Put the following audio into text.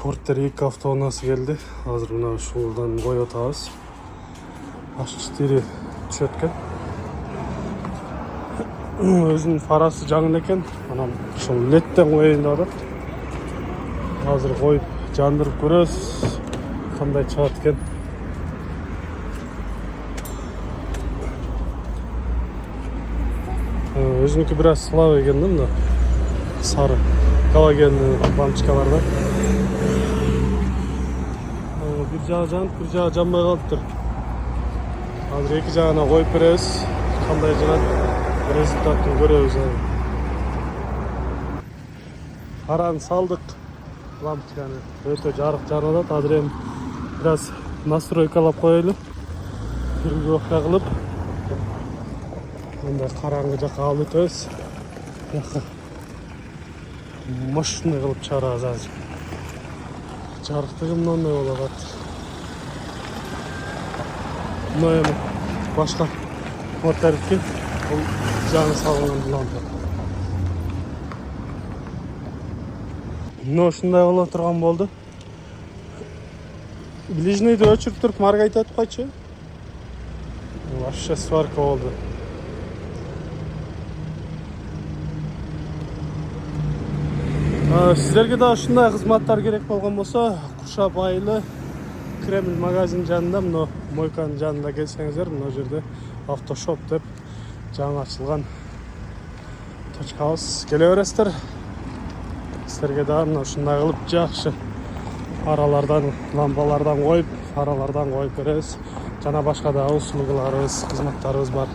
Порттер 2 автоунаасы келди. Азыр мына ушулардан коюп атабыз. H4 түшөт экен. Өзүнүн фарасы жаңы экен. Анан ушул леттен коеюн деп атат. Азыр коюп жандырып көрөбүз. Кандай чыгат экен. Өзүнүкү бир аз слабый экен да, мына сары галогенный лампочкаларда. Бир жагы жанып, бир жагы жанбай калыптыр. Азыр эки жагына коюп беребиз. Кандай жыгат результатын көрөбүз. Араны салдык. Лампочканы өтө жарык жанып атат. Азыр эми бир аз настройкалап коелу. Регулировка кылып. Мындай караңгы жакка алып өтөбүз. Мощный кылып чыгарабыз азыр. Жарыктыгы мындай болуп атат. Мына эми башка мотордуки бул жаңы салынган лампа. Мына ушундай боло турган болду. Ближныйды өчүрүп туруп маргайт этип койчу. Вообще сварка болду. Сіздерге да ушундай кызматтар керек болгон болсо, Куршап айылы Кремль магазин жанында, мына мойканын жанында келсеңиздер, мына жерде автошоп деп жаңы ачылган точкабыз. Келе бересиздер. Сіздерге да мына ушундай кылып жакшы аралардан, лампалардан коюп, аралардан коюп беребиз. Жана башка да услугаларыбыз, кызматтарыбыз бар.